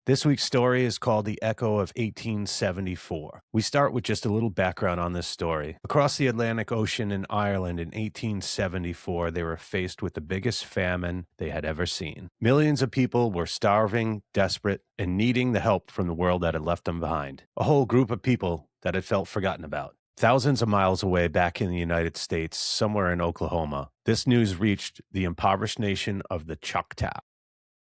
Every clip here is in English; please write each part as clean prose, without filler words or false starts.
This week's story is called The Echo of 1874. We start with just a little background on this story. Across the Atlantic Ocean in Ireland in 1874, they were faced with the biggest famine they had ever seen. Millions of people were starving, desperate, and needing the help from the world that had left them behind. A whole group of people that had felt forgotten about. Thousands of miles away back in the United States, somewhere in Oklahoma, this news reached the impoverished nation of the Choctaw.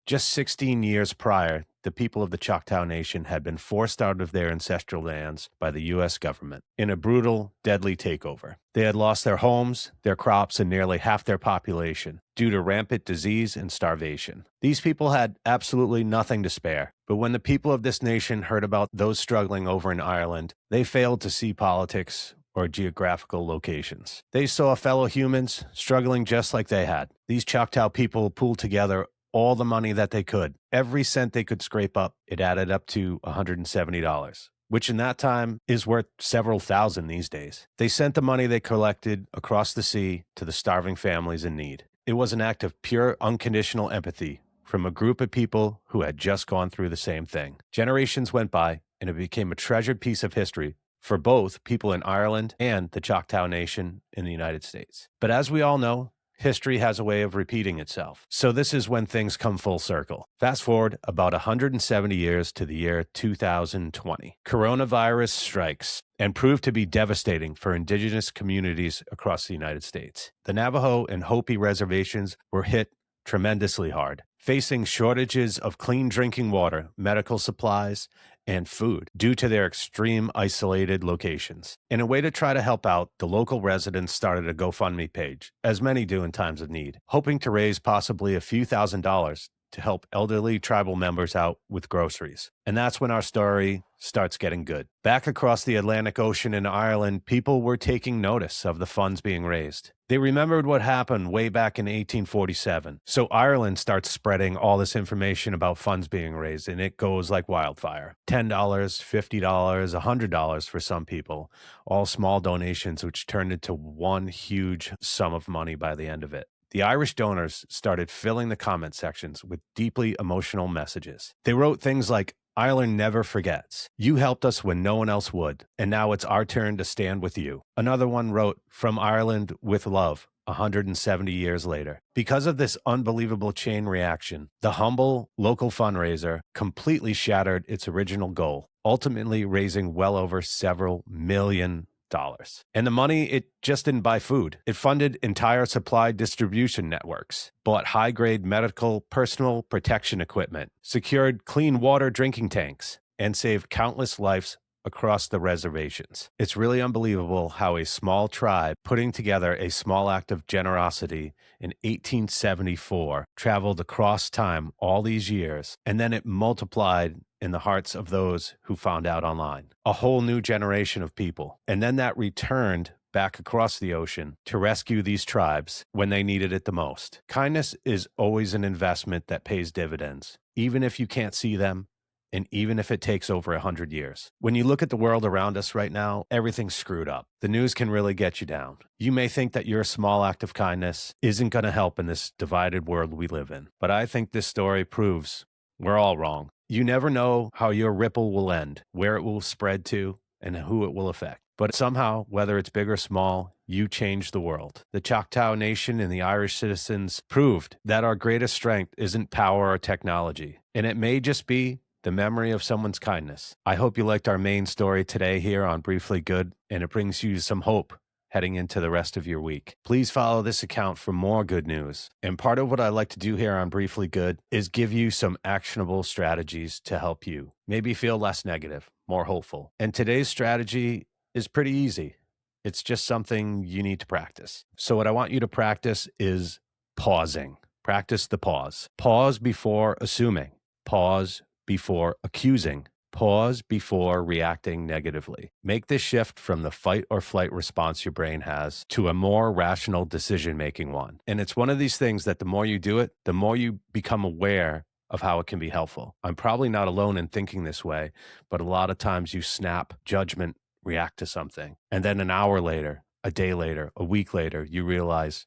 Just 16 years prior, the people of the Choctaw Nation had been forced out of their ancestral lands by the U.S. government in a brutal, deadly takeover. They had lost their homes, their crops, and nearly half their population due to rampant disease and starvation. These people had absolutely nothing to spare. But when the people of this nation heard about those struggling over in Ireland, they failed to see politics or geographical locations. They saw fellow humans struggling just like they had. These Choctaw people pulled together all the money that they could. Every cent they could scrape up, it added up to $170, which in that time is worth several thousand these days. They sent the money they collected across the sea to the starving families in need. It was an act of pure, unconditional empathy from a group of people who had just gone through the same thing. Generations went by, and it became a treasured piece of history for both people in Ireland and the Choctaw Nation in the United States. But as we all know, history has a way of repeating itself. So this is when things come full circle. Fast forward about 170 years to the year 2020. Coronavirus strikes and proved to be devastating for indigenous communities across the United States. The Navajo and Hopi reservations were hit tremendously hard, facing shortages of clean drinking water, medical supplies, and food due to their extreme isolated locations. In a way to try to help out, the local residents started a GoFundMe page, as many do in times of need, hoping to raise possibly a few $1,000s to help elderly tribal members out with groceries. And that's when our story starts getting good. Back across the Atlantic Ocean in Ireland, people were taking notice of the funds being raised. They remembered what happened way back in 1847. So Ireland starts spreading all this information about funds being raised, and it goes like wildfire. $10, $50, $100 for some people, all small donations which turned into one huge sum of money by the end of it. The Irish donors started filling the comment sections with deeply emotional messages. They wrote things like, "Ireland never forgets. You helped us when no one else would, and now it's our turn to stand with you." Another one wrote, "From Ireland with love, 170 years later." Because of this unbelievable chain reaction, the humble local fundraiser completely shattered its original goal, ultimately raising well over several million dollars. And the money, it just didn't buy food. It funded entire supply distribution networks, bought high-grade medical personal protection equipment, secured clean water drinking tanks, and saved countless lives across the reservations. It's really unbelievable how a small tribe putting together a small act of generosity in 1874 traveled across time all these years, and then it multiplied in the hearts of those who found out online. A whole new generation of people. And then that returned back across the ocean to rescue these tribes when they needed it the most. Kindness is always an investment that pays dividends, even if you can't see them, and even if it takes over 100 years. When you look at the world around us right now, everything's screwed up. The news can really get you down. You may think that your small act of kindness isn't going to help in this divided world we live in, but I think this story proves we're all wrong. You never know how your ripple will end, where it will spread to, and who it will affect. But somehow, whether it's big or small, you change the world. The Choctaw Nation and the Irish citizens proved that our greatest strength isn't power or technology, and it may just be the memory of someone's kindness. I hope you liked our main story today here on Briefly Good, and it brings you some hope heading into the rest of your week. Please follow this account for more good news. And part of what I like to do here on Briefly Good is give you some actionable strategies to help you maybe feel less negative, more hopeful. And today's strategy is pretty easy. It's just something you need to practice. So what I want you to practice is pausing. Practice the pause. Pause before assuming. Pause before accusing. Pause before reacting negatively. Make this shift from the fight or flight response your brain has to a more rational decision-making one. And it's one of these things that the more you do it, the more you become aware of how it can be helpful. I'm probably not alone in thinking this way, but a lot of times you snap, judgment, react to something. And then an hour later, a day later, a week later, you realize,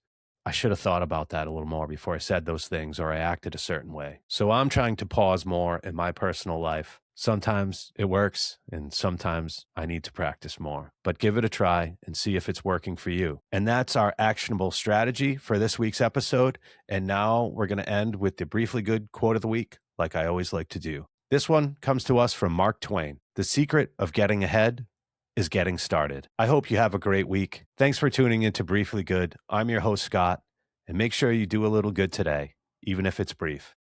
I should have thought about that a little more before I said those things or I acted a certain way. So I'm trying to pause more in my personal life. Sometimes it works and sometimes I need to practice more, but give it a try and see if it's working for you. And that's our actionable strategy for this week's episode. And now we're going to end with the briefly good quote of the week, like I always like to do. This one comes to us from Mark Twain. The secret of getting ahead is getting started. I hope you have a great week. Thanks for tuning in to Briefly Good. I'm your host, Scott, and make sure you do a little good today, even if it's brief.